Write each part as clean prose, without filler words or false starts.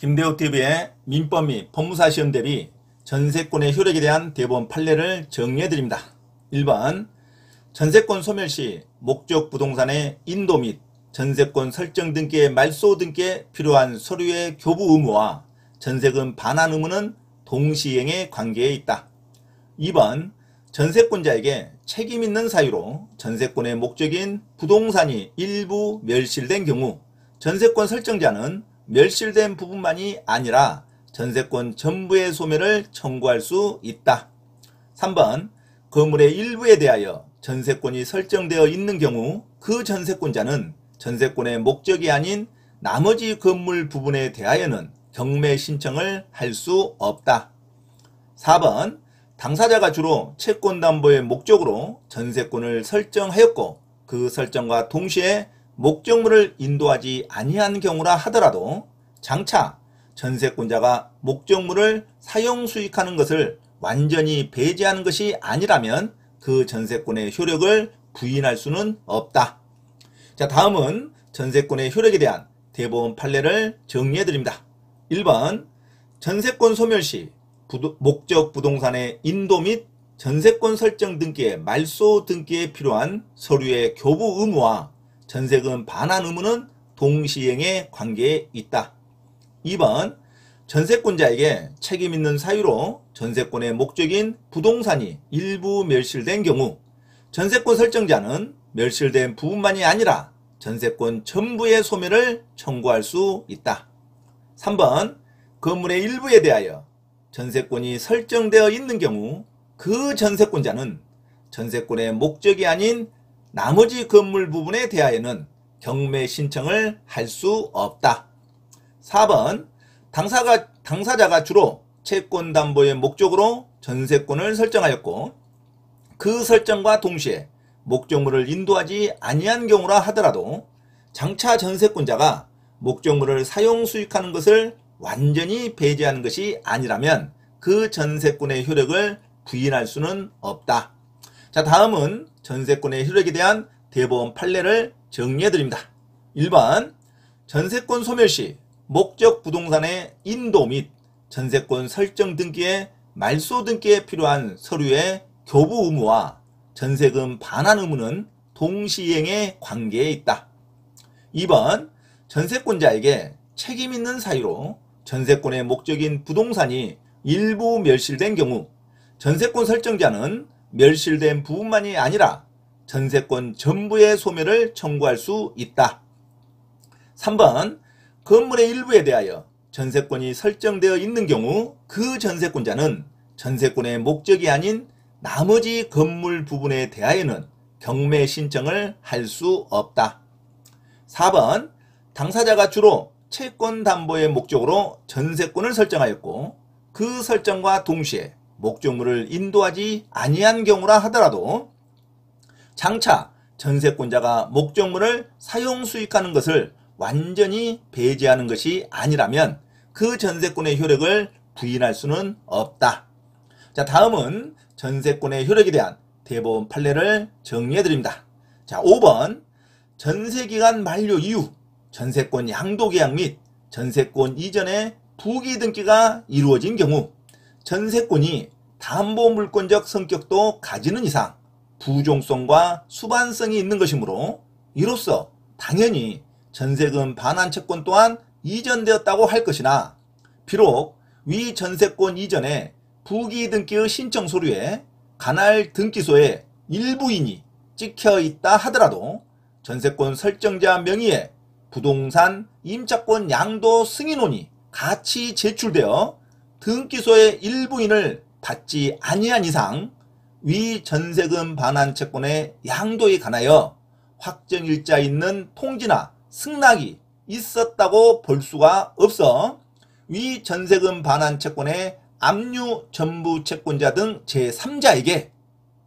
김대호TV의 민법 및 법무사 시험 대비 전세권의 효력에 대한 대법원 판례를 정리해드립니다. 1번 전세권 소멸 시 목적 부동산의 인도 및 전세권 설정 등기의 말소 등기에 필요한 서류의 교부 의무와 전세금 반환 의무는 동시행의 관계에 있다. 2번 전세권자에게 책임 있는 사유로 전세권의 목적인 부동산이 일부 멸실된 경우 전세권 설정자는 멸실된 부분만이 아니라 전세권 전부의 소멸을 청구할 수 있다. 3번 건물의 일부에 대하여 전세권이 설정되어 있는 경우 그 전세권자는 전세권의 목적이 아닌 나머지 건물 부분에 대하여는 경매 신청을 할 수 없다. 4번 당사자가 주로 채권담보의 목적으로 전세권을 설정하였고 그 설정과 동시에 목적물을 인도하지 아니한 경우라 하더라도 장차 전세권자가 목적물을 사용 수익하는 것을 완전히 배제하는 것이 아니라면 그 전세권의 효력을 부인할 수는 없다. 자, 다음은 전세권의 효력에 대한 대법원 판례를 정리해드립니다. 1번 전세권 소멸 시 목적 부동산의 인도 및 전세권 설정 등기의 말소 등기에 필요한 서류의 교부 의무와 전세금 반환 의무는 동시행의 관계에 있다. 2번 전세권자에게 책임 있는 사유로 전세권의 목적인 부동산이 일부 멸실된 경우 전세권 설정자는 멸실된 부분만이 아니라 전세권 전부의 소멸을 청구할 수 있다. 3번 건물의 일부에 대하여 전세권이 설정되어 있는 경우 그 전세권자는 전세권의 목적이 아닌 나머지 건물 부분에 대하여는 경매 신청을 할 수 없다. 4번 당사자가 주로 채권담보의 목적으로 전세권을 설정하였고 그 설정과 동시에 목적물을 인도하지 아니한 경우라 하더라도 장차 전세권자가 목적물을 사용 수익하는 것을 완전히 배제하는 것이 아니라면 그 전세권의 효력을 부인할 수는 없다. 자, 다음은 전세권의 효력에 대한 대법원 판례를 정리해드립니다. 1번 전세권 소멸 시 목적 부동산의 인도 및 전세권 설정 등기의 말소 등기에 필요한 서류의 교부 의무와 전세금 반환 의무는 동시행의 관계에 있다. 2번 전세권자에게 책임 있는 사유로 전세권의 목적인 부동산이 일부 멸실된 경우 전세권 설정자는 멸실된 부분만이 아니라 전세권 전부의 소멸을 청구할 수 있다. 3번 건물의 일부에 대하여 전세권이 설정되어 있는 경우 그 전세권자는 전세권의 목적이 아닌 나머지 건물 부분에 대하여는 경매 신청을 할 수 없다. 4번 당사자가 주로 채권담보의 목적으로 전세권을 설정하였고 그 설정과 동시에 목적물을 인도하지 아니한 경우라 하더라도 장차 전세권자가 목적물을 사용 수익하는 것을 완전히 배제하는 것이 아니라면 그 전세권의 효력을 부인할 수는 없다. 자, 다음은 전세권의 효력에 대한 대법원 판례를 정리해드립니다. 자, 5번 전세기간 만료 이후 전세권 양도계약 및 전세권 이전의 부기 등기가 이루어진 경우 전세권이 담보물권적 성격도 가지는 이상 부종성과 수반성이 있는 것이므로 이로써 당연히 전세금 반환 채권 또한 이전되었다고 할 것이나 비록 위 전세권 이전에 부기 등기의 신청 서류에 관할 등기소에 일부인이 찍혀 있다 하더라도 전세권 설정자 명의의 부동산 임차권 양도 승인원이 같이 제출되어 등기소의 일부인을 받지 아니한 이상 위 전세금 반환 채권의 양도에 관하여 확정일자 있는 통지나 승낙이 있었다고 볼 수가 없어 위 전세금 반환 채권의 압류 전부 채권자 등 제3자에게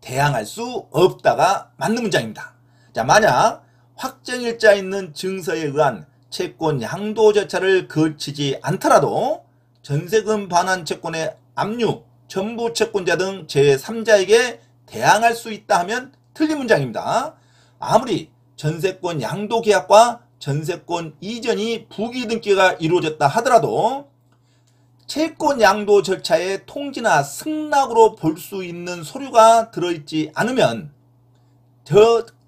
대항할 수 없다가 맞는 문장입니다. 자, 만약 확정일자 있는 증서에 의한 채권 양도 절차를 거치지 않더라도 전세금 반환 채권의 압류 전부 채권자 등 제3자에게 대항할 수 있다 하면 틀린 문장입니다. 아무리 전세권 양도 계약과 전세권 이전이 부기 등기가 이루어졌다 하더라도 채권 양도 절차의 통지나 승낙으로 볼 수 있는 서류가 들어있지 않으면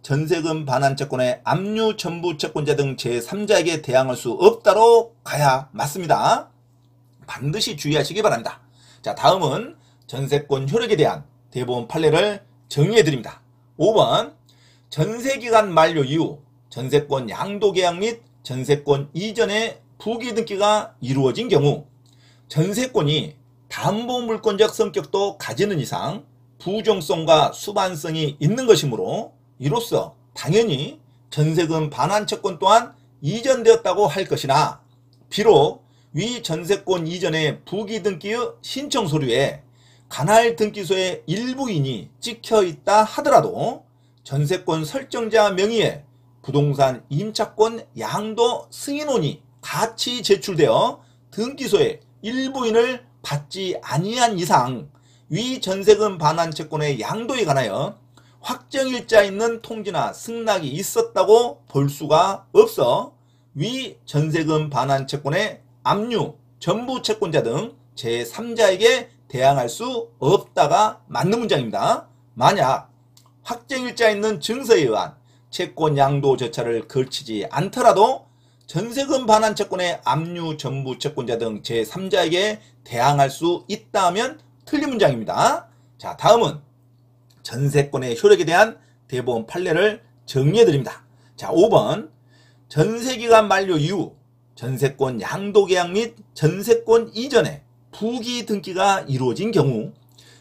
전세금 반환 채권의 압류 전부 채권자 등 제3자에게 대항할 수 없다로 가야 맞습니다. 반드시 주의하시기 바랍니다. 자, 다음은 전세권 효력에 대한 대법원 판례를 정리해 드립니다. 5번 전세기간 만료 이후 전세권 양도계약 및 전세권 이전의 부기 등기가 이루어진 경우 전세권이 담보물권적 성격도 가지는 이상 부종성과 수반성이 있는 것이므로 이로써 당연히 전세금 반환 채권 또한 이전되었다고 할 것이나 비록 위 전세권 이전의 부기 등기의 신청 서류에 관할 등기소의 일부인이 찍혀있다 하더라도 전세권 설정자 명의의 부동산 임차권 양도 승인원이 같이 제출되어 등기소에 일부인을 받지 아니한 이상 위 전세금 반환 채권의 양도에 관하여 확정일자 있는 통지나 승낙이 있었다고 볼 수가 없어 위 전세금 반환 채권의 압류, 전부 채권자 등 제3자에게 대항할 수 없다가 맞는 문장입니다. 만약 확정일자 있는 증서에 의한 채권 양도 절차를 거치지 않더라도 전세금 반환 채권의 압류, 전부 채권자 등 제3자에게 대항할 수 있다면 틀린 문장입니다. 자, 다음은 전세권의 효력에 대한 대법원 판례를 정리해 드립니다. 자, 5번 전세기간 만료 이후 전세권 양도계약 및 전세권 이전에 부기 등기가 이루어진 경우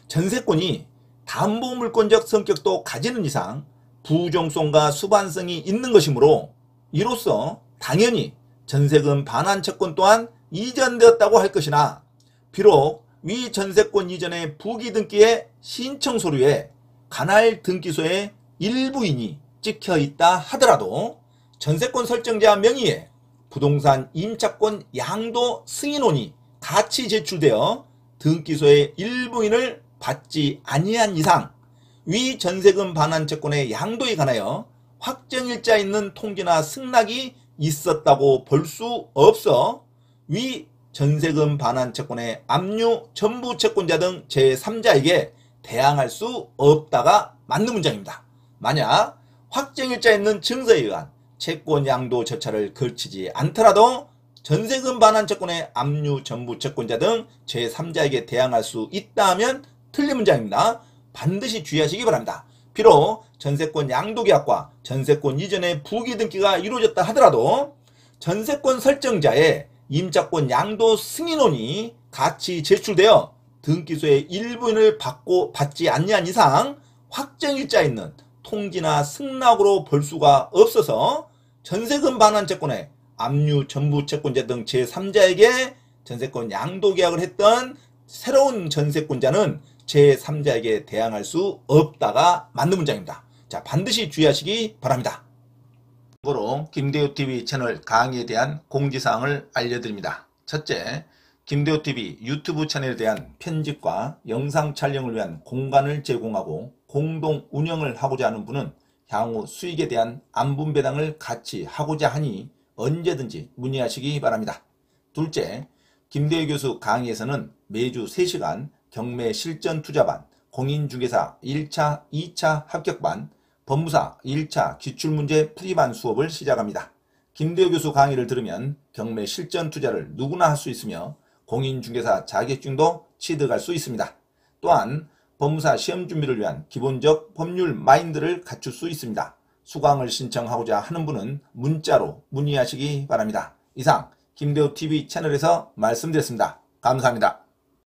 전세권이 담보물권적 성격도 가지는 이상 부종성과 수반성이 있는 것이므로 이로써 당연히 전세금 반환 채권 또한 이전되었다고 할 것이나 비록 위 전세권 이전의 부기 등기의 신청 서류에 관할 등기소의 일부인이 찍혀 있다 하더라도 전세권 설정자 명의의 부동산 임차권 양도 승인원이 같이 제출되어 등기소의 일부인을 받지 아니한 이상 위 전세금 반환 채권의 양도에 관하여 확정일자 있는 통지나 승낙이 있었다고 볼 수 없어 위 전세금 반환 채권의 압류, 전부 채권자 등 제3자에게 대항할 수 없다가 맞는 문장입니다. 만약 확정일자 있는 증서에 의한 채권 양도 절차를 거치지 않더라도 전세금 반환 채권의 압류, 전부 채권자 등 제3자에게 대항할 수 있다면 틀린 문장입니다. 반드시 주의하시기 바랍니다. 비록 전세권 양도계약과 전세권 이전의 부기 등기가 이루어졌다 하더라도 전세권 설정자의 임차권 양도 승인원이 같이 제출되어 등기소의 일부인을 받지 아니한 이상 확정일자 있는 통지나 승낙으로 볼 수가 없어서 전세금 반환 채권의 압류, 전부 채권자 등 제3자에게 전세권 양도계약을 했던 새로운 전세권자는 제3자에게 대항할 수 없다가 맞는 문장입니다. 자, 반드시 주의하시기 바랍니다. 참고로 김대호TV 채널 강의에 대한 공지사항을 알려드립니다. 첫째, 김대호TV 유튜브 채널에 대한 편집과 영상 촬영을 위한 공간을 제공하고 공동 운영을 하고자 하는 분은 향후 수익에 대한 안분 배당을 같이 하고자 하니 언제든지 문의하시기 바랍니다. 둘째, 김대호 교수 강의에서는 매주 3시간 경매 실전 투자반, 공인중개사 1차, 2차 합격반, 법무사 1차 기출문제 풀이반 수업을 시작합니다. 김대호 교수 강의를 들으면 경매 실전 투자를 누구나 할 수 있으며 공인중개사 자격증도 취득할 수 있습니다. 또한 법무사 시험 준비를 위한 기본적 법률 마인드를 갖출 수 있습니다. 수강을 신청하고자 하는 분은 문자로 문의하시기 바랍니다. 이상 김대호TV 채널에서 말씀드렸습니다. 감사합니다.